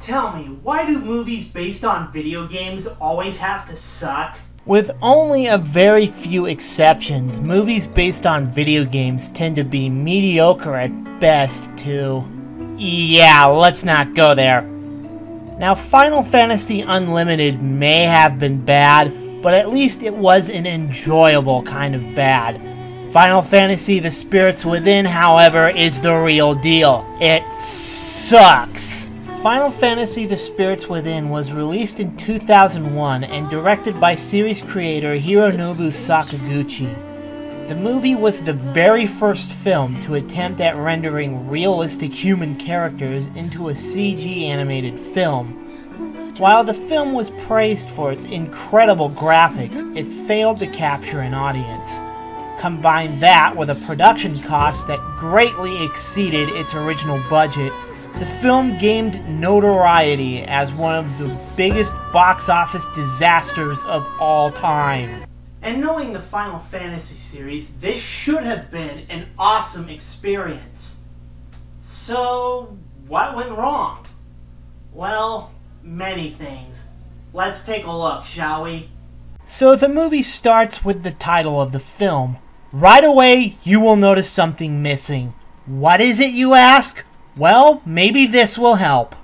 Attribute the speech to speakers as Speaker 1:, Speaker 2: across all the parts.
Speaker 1: Tell me, why do movies based on video games always have to suck?
Speaker 2: With only a very few exceptions, movies based on video games tend to be mediocre at best to... Yeah, let's not go there. Now, Final Fantasy Unlimited may have been bad, but at least it was an enjoyable kind of bad. Final Fantasy The Spirits Within, however, is the real deal. It sucks. Final Fantasy The Spirits Within was released in 2001 and directed by series creator Hironobu Sakaguchi. The movie was the very first film to attempt at rendering realistic human characters into a CG animated film. While the film was praised for its incredible graphics, it failed to capture an audience. Combine that with a production cost that greatly exceeded its original budget, the film gained notoriety as one of the biggest box office disasters of all time.
Speaker 1: And knowing the Final Fantasy series, this should have been an awesome experience. So, what went wrong? Well, many things. Let's take a look, shall we?
Speaker 2: So the movie starts with the title of the film. Right away, you will notice something missing. What is it, you ask? Well, maybe this will help.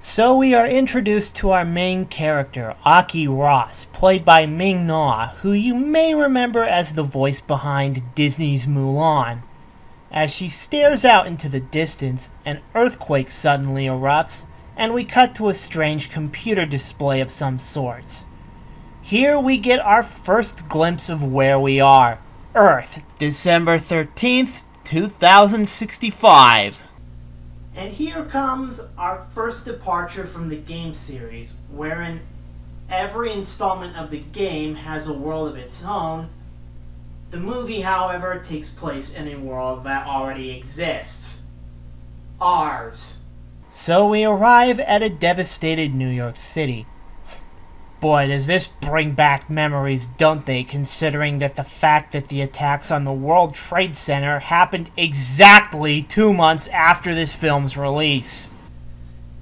Speaker 2: So we are introduced to our main character, Aki Ross, played by Ming Na, who you may remember as the voice behind Disney's Mulan. As she stares out into the distance, an earthquake suddenly erupts, and we cut to a strange computer display of some sorts. Here we get our first glimpse of where we are. Earth, December 13th, 2065.
Speaker 1: And here comes our first departure from the game series, wherein every installment of the game has a world of its own. The movie, however, takes place in a world that already exists. Ours.
Speaker 2: So we arrive at a devastated New York City. Boy, does this bring back memories, don't they, considering that the fact that the attacks on the World Trade Center happened exactly 2 months after this film's release.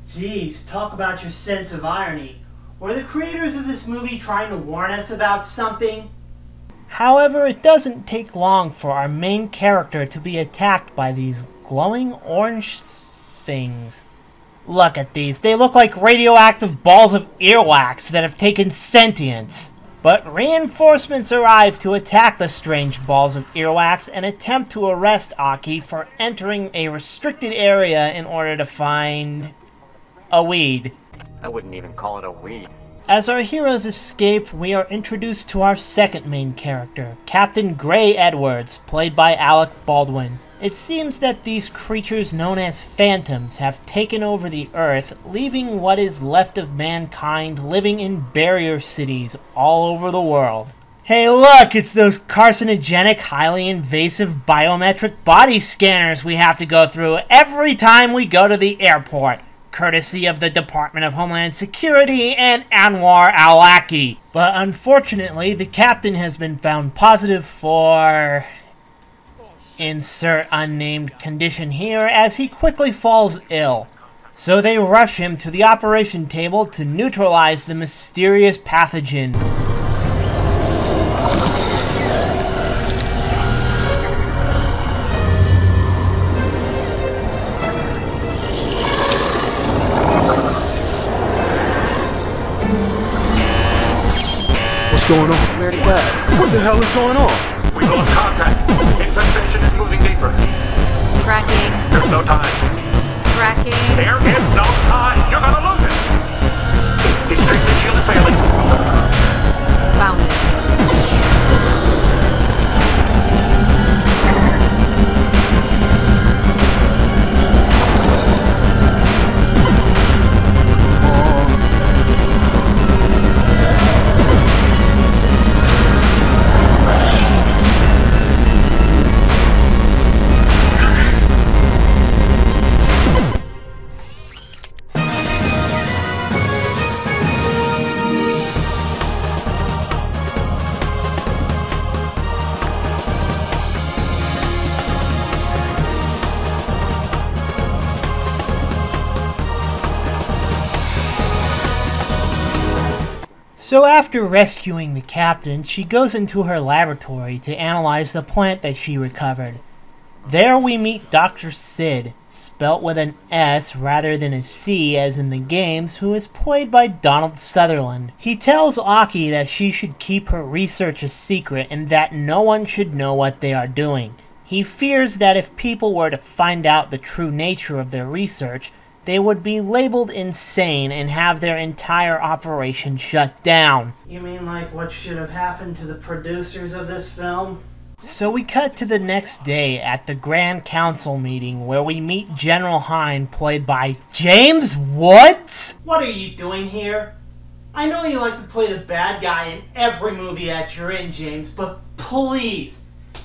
Speaker 1: Jeez, talk about your sense of irony. Were the creators of this movie trying to warn us about something?
Speaker 2: However, it doesn't take long for our main character to be attacked by these glowing orange things. Look at these. They look like radioactive balls of earwax that have taken sentience. But reinforcements arrive to attack the strange balls of earwax and attempt to arrest Aki for entering a restricted area in order to find a weed.
Speaker 3: I wouldn't even call it a weed.
Speaker 2: As our heroes escape, we are introduced to our second main character, Captain Gray Edwards, played by Alec Baldwin. It seems that these creatures known as phantoms have taken over the Earth, leaving what is left of mankind living in barrier cities all over the world. Hey look, it's those carcinogenic, highly invasive biometric body scanners we have to go through every time we go to the airport, courtesy of the Department of Homeland Security and Anwar al-Awlaki. But unfortunately, the captain has been found positive for... insert unnamed condition here, as he quickly falls ill. So they rush him to the operation table to neutralize the mysterious pathogen.
Speaker 4: going on?
Speaker 5: Where'd it go?
Speaker 4: What the hell is going on?
Speaker 3: We lost contact. Infestation is moving deeper.
Speaker 5: Tracking.
Speaker 3: There's no time.
Speaker 5: Tracking.
Speaker 3: There is no time. You're gonna lose it. Extremely shield is failing.
Speaker 5: Found it.
Speaker 2: So after rescuing the captain, she goes into her laboratory to analyze the plant that she recovered. There we meet Dr. Sid, spelt with an S rather than a C as in the games, who is played by Donald Sutherland. He tells Aki that she should keep her research a secret and that no one should know what they are doing. He fears that if people were to find out the true nature of their research, they would be labeled insane and have their entire operation shut down.
Speaker 1: You mean like what should have happened to the producers of this film?
Speaker 2: So we cut to the next day at the Grand Council meeting where we meet General Hein, played by James What?
Speaker 1: What are you doing here? I know you like to play the bad guy in every movie that you're in, James, but please,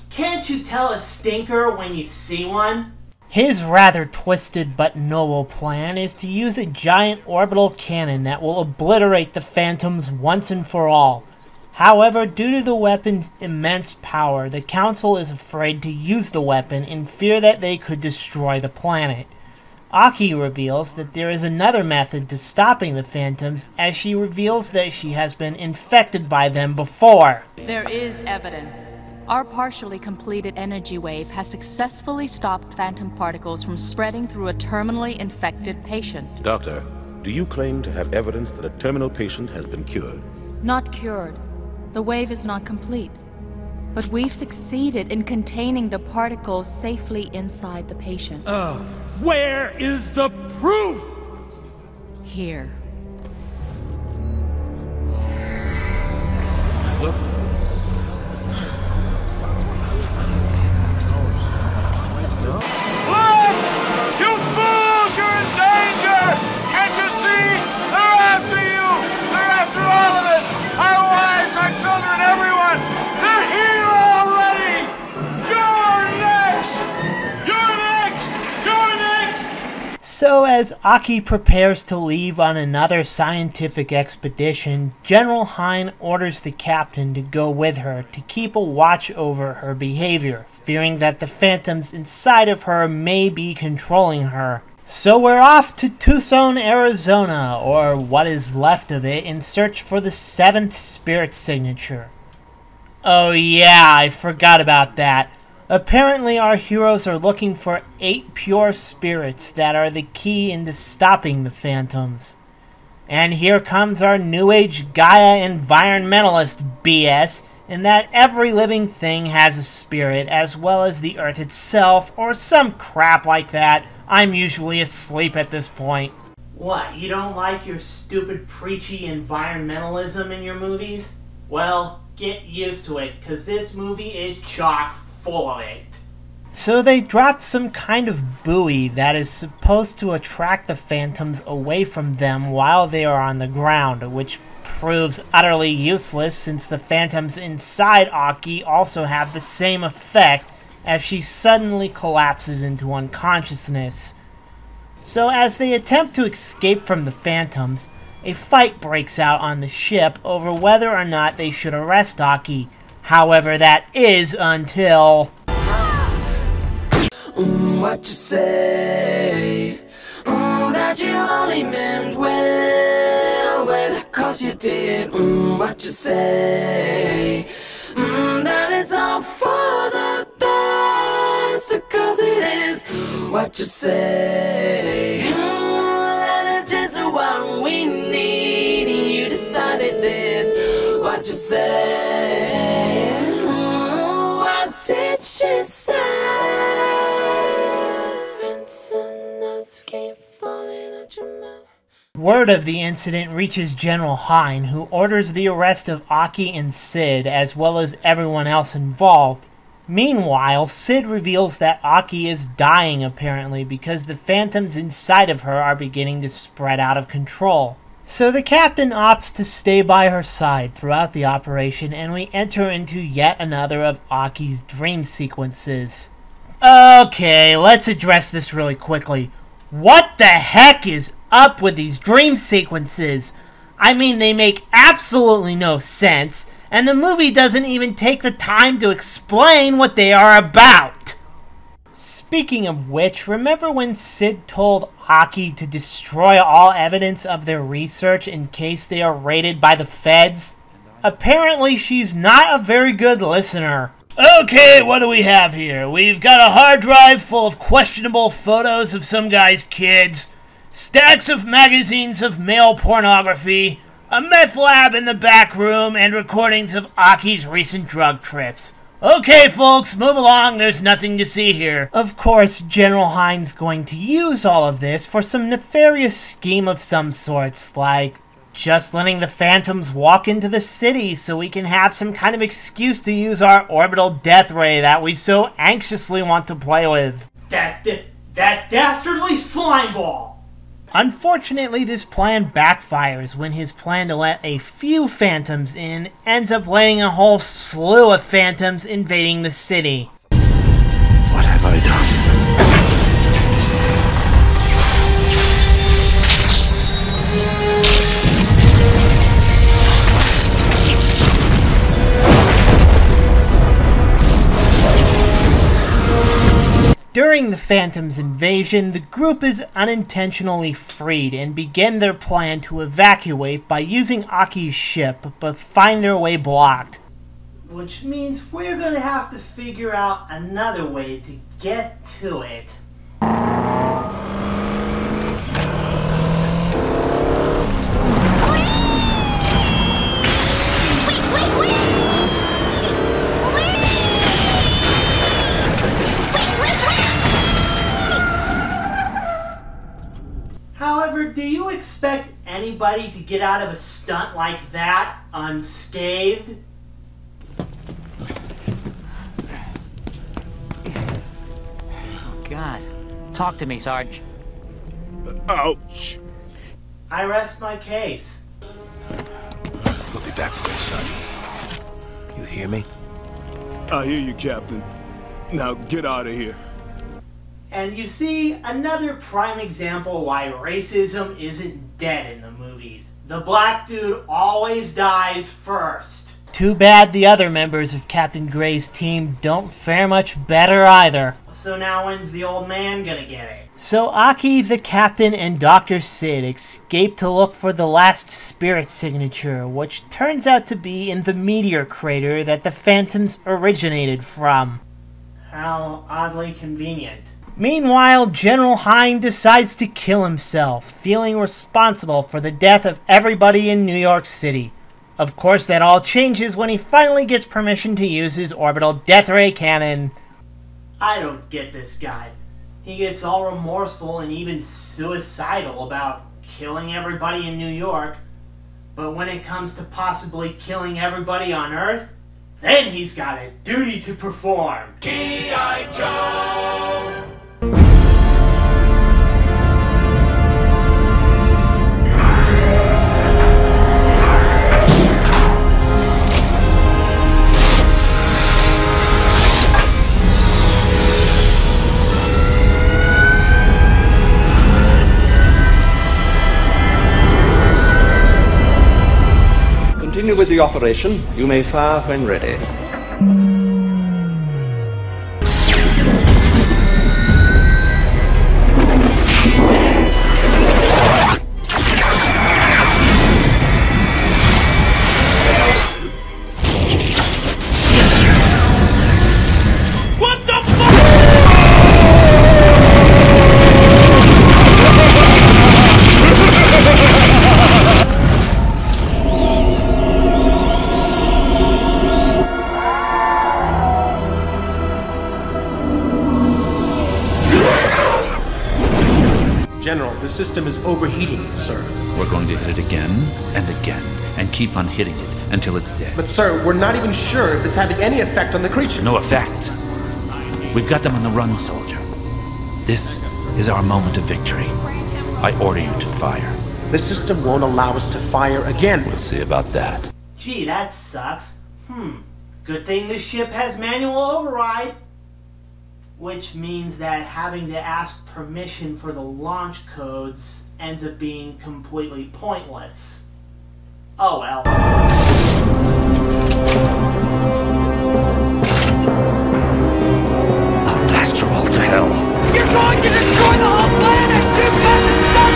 Speaker 1: can't you tell a stinker when you see one?
Speaker 2: His rather twisted but noble plan is to use a giant orbital cannon that will obliterate the Phantoms once and for all. However, due to the weapon's immense power, the Council is afraid to use the weapon in fear that they could destroy the planet. Aki reveals that there is another method to stopping the Phantoms, as she reveals that she has been infected by them before.
Speaker 6: There is evidence. Our partially completed energy wave has successfully stopped phantom particles from spreading through a terminally infected patient.
Speaker 4: Doctor, do you claim to have evidence that a terminal patient has been cured?
Speaker 6: Not cured. The wave is not complete. But we've succeeded in containing the particles safely inside the patient.
Speaker 7: Where is the proof?
Speaker 6: Here.
Speaker 7: Look.
Speaker 8: You fools! You're in danger! Can't you see? They're after you! They're after all of us! Our wives, our children, everyone! They're here already! You're next! You're next! You're next!
Speaker 2: So as Aki prepares to leave on another scientific expedition, General Hein orders the captain to go with her to keep a watch over her behavior, fearing that the Phantoms inside of her may be controlling her. So we're off to Tucson, Arizona, or what is left of it, in search for the 7th spirit signature. Oh yeah, I forgot about that. Apparently our heroes are looking for 8 pure spirits that are the key into stopping the Phantoms. And here comes our New Age Gaia environmentalist BS, in that every living thing has a spirit, as well as the Earth itself, or some crap like that. I'm usually asleep at this point.
Speaker 1: What, you don't like your stupid preachy environmentalism in your movies? Well, get used to it, cause this movie is chock full of it.
Speaker 2: So they dropped some kind of buoy that is supposed to attract the Phantoms away from them while they are on the ground, which proves utterly useless since the Phantoms inside Aki also have the same effect as she suddenly collapses into unconsciousness. So as they attempt to escape from the Phantoms, a fight breaks out on the ship over whether or not they should arrest Aki. However, that is until...
Speaker 9: What you say? That you only meant well, well, cause you did. What you say? That it's all for the best, cause it is. What you say? That it's just what we need. You decided this. What what you say. What did she say? And some notes keep falling out your mouth.
Speaker 2: Word of the incident reaches General Hein, who orders the arrest of Aki and Sid, as well as everyone else involved. Meanwhile, Sid reveals that Aki is dying apparently because the phantoms inside of her are beginning to spread out of control. So the captain opts to stay by her side throughout the operation, and we enter into yet another of Aki's dream sequences. Okay, let's address this really quickly. What the heck is up with these dream sequences? I mean, they make absolutely no sense, and the movie doesn't even take the time to explain what they are about. Speaking of which, remember when Sid told Aki to destroy all evidence of their research in case they are raided by the feds? Apparently she's not a very good listener. Okay, what do we have here? We've got a hard drive full of questionable photos of some guy's kids, stacks of magazines of male pornography, a meth lab in the back room, and recordings of Aki's recent drug trips. Okay, folks, move along. There's nothing to see here. Of course, General Hein's going to use all of this for some nefarious scheme of some sorts, like just letting the phantoms walk into the city so we can have some kind of excuse to use our orbital death ray that we so anxiously want to play with.
Speaker 1: That dastardly slime ball!
Speaker 2: Unfortunately, this plan backfires when his plan to let a few phantoms in ends up letting a whole slew of phantoms invading the city.
Speaker 4: What have I done?
Speaker 2: During the Phantom's invasion, the group is unintentionally freed and begin their plan to evacuate by using Aki's ship, but find their way blocked.
Speaker 1: Which means we're gonna have to figure out another way to get to it. However, do you expect anybody to get out of a stunt like that unscathed?
Speaker 10: Oh, God. Talk to me, Sarge.
Speaker 4: Ouch!
Speaker 1: I rest my case.
Speaker 11: We'll be back for you, Sergeant. You hear me?
Speaker 12: I hear you, Captain. Now get out of here.
Speaker 1: And you see, another prime example why racism isn't dead in the movies. The black dude always dies first.
Speaker 2: Too bad the other members of Captain Gray's team don't fare much better either.
Speaker 1: So now when's the old man gonna get it?
Speaker 2: So Aki, the captain, and Dr. Sid escape to look for the last spirit signature, which turns out to be in the meteor crater that the Phantoms originated from.
Speaker 1: How oddly convenient.
Speaker 2: Meanwhile, General Hein decides to kill himself, feeling responsible for the death of everybody in New York City. Of course, that all changes when he finally gets permission to use his orbital death ray cannon.
Speaker 1: I don't get this guy. He gets all remorseful and even suicidal about killing everybody in New York, but when it comes to possibly killing everybody on Earth, then he's got a duty to perform. G.I. Joe!
Speaker 13: Continue with the operation. You may fire when ready.
Speaker 14: system is overheating, sir.
Speaker 15: We're going to hit it again and again, and keep on hitting it until it's dead.
Speaker 14: But sir, we're not even sure if it's having any effect on the creature.
Speaker 15: No effect. We've got them on the run, soldier. This is our moment of victory. I order you to fire.
Speaker 14: The system won't allow us to fire again.
Speaker 15: We'll see about that.
Speaker 1: Gee, that sucks. Good thing this ship has manual override. Which means that having to ask permission for the launch codes ends up being completely pointless. Oh well.
Speaker 15: I'll blast you all to hell.
Speaker 9: You're going to destroy the whole planet! You've got to stop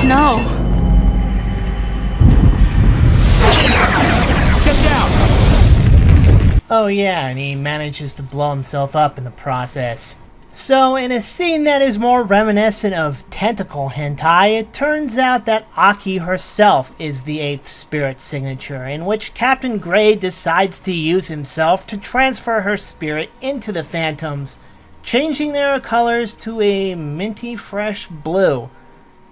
Speaker 9: it!
Speaker 6: No.
Speaker 2: Oh yeah, and he manages to blow himself up in the process. So, in a scene that is more reminiscent of tentacle hentai, it turns out that Aki herself is the 8th spirit signature, in which Captain Gray decides to use himself to transfer her spirit into the Phantoms, changing their colors to a minty fresh blue.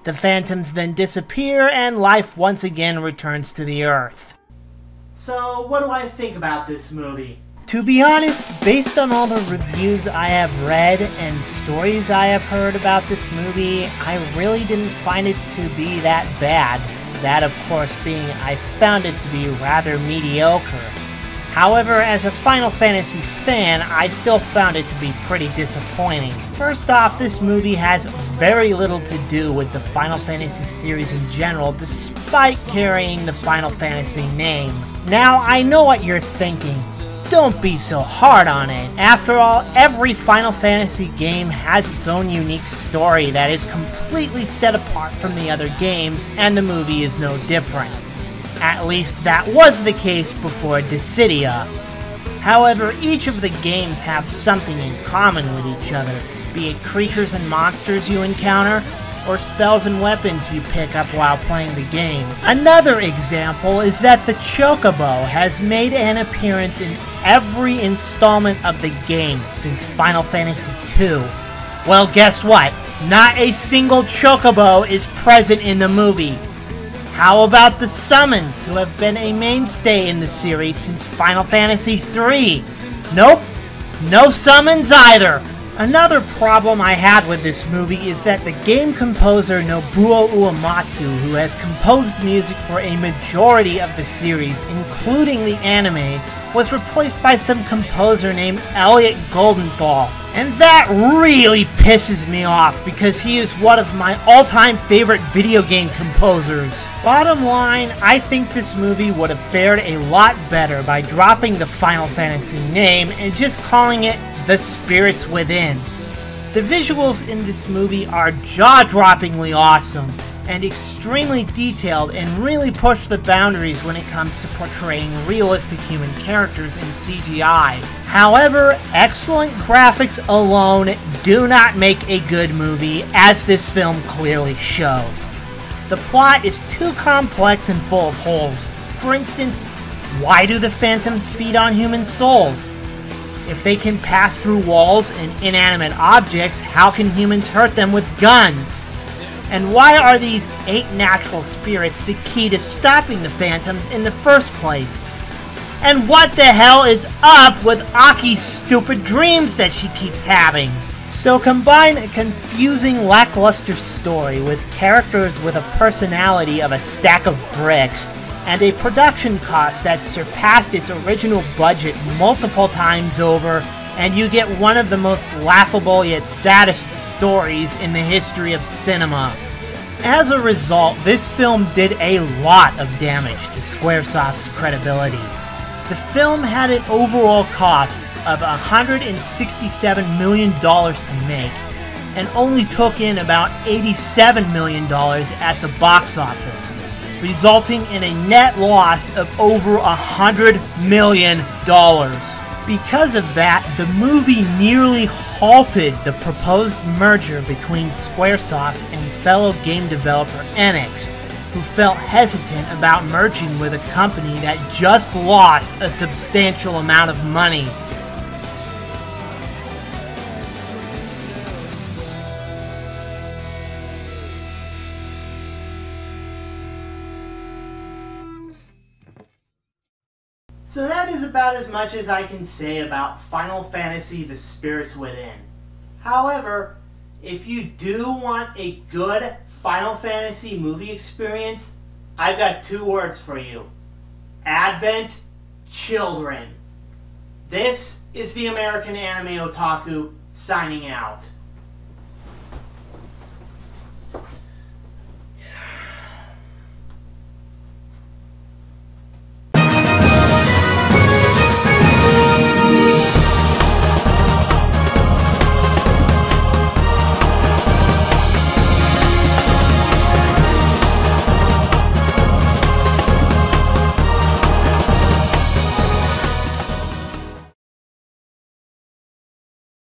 Speaker 2: The Phantoms then disappear and life once again returns to the Earth.
Speaker 1: So, what do I think about this movie?
Speaker 2: To be honest, based on all the reviews I have read and stories I have heard about this movie, I really didn't find it to be that bad. That, of course, being I found it to be rather mediocre. However, as a Final Fantasy fan, I still found it to be pretty disappointing. First off, this movie has very little to do with the Final Fantasy series in general, despite carrying the Final Fantasy name. Now, I know what you're thinking. Don't be so hard on it. After all, every Final Fantasy game has its own unique story that is completely set apart from the other games, and the movie is no different. At least that was the case before Dissidia. However, each of the games have something in common with each other, be it creatures and monsters you encounter, or spells and weapons you pick up while playing the game. Another example is that the Chocobo has made an appearance in every installment of the game since Final Fantasy II. Well, guess what? Not a single Chocobo is present in the movie. How about the summons, who have been a mainstay in the series since Final Fantasy III? Nope, no summons either. Another problem I had with this movie is that the game composer Nobuo Uematsu, who has composed music for a majority of the series, including the anime, was replaced by some composer named Elliot Goldenthal. And that really pisses me off because he is one of my all-time favorite video game composers. Bottom line, I think this movie would have fared a lot better by dropping the Final Fantasy name and just calling it The Spirits Within. The visuals in this movie are jaw-droppingly awesome and extremely detailed and really push the boundaries when it comes to portraying realistic human characters in CGI. However, excellent graphics alone do not make a good movie, as this film clearly shows. The plot is too complex and full of holes. For instance, why do the Phantoms feed on human souls? If they can pass through walls and inanimate objects, how can humans hurt them with guns? And why are these 8 natural spirits the key to stopping the Phantoms in the first place? And what the hell is up with Aki's stupid dreams that she keeps having? So combine a confusing, lackluster story with characters with a personality of a stack of bricks, and a production cost that surpassed its original budget multiple times over, and you get one of the most laughable yet saddest stories in the history of cinema. As a result, this film did a lot of damage to Squaresoft's credibility. The film had an overall cost of $167 million to make, and only took in about $87 million at the box office, resulting in a net loss of over $100 million. Because of that, the movie nearly halted the proposed merger between Squaresoft and fellow game developer Enix, who felt hesitant about merging with a company that just lost a substantial amount of money.
Speaker 1: So that is about as much as I can say about Final Fantasy The Spirits Within. However, if you do want a good Final Fantasy movie experience, I've got 2 words for you. Advent Children. This is the American Anime Otaku signing out.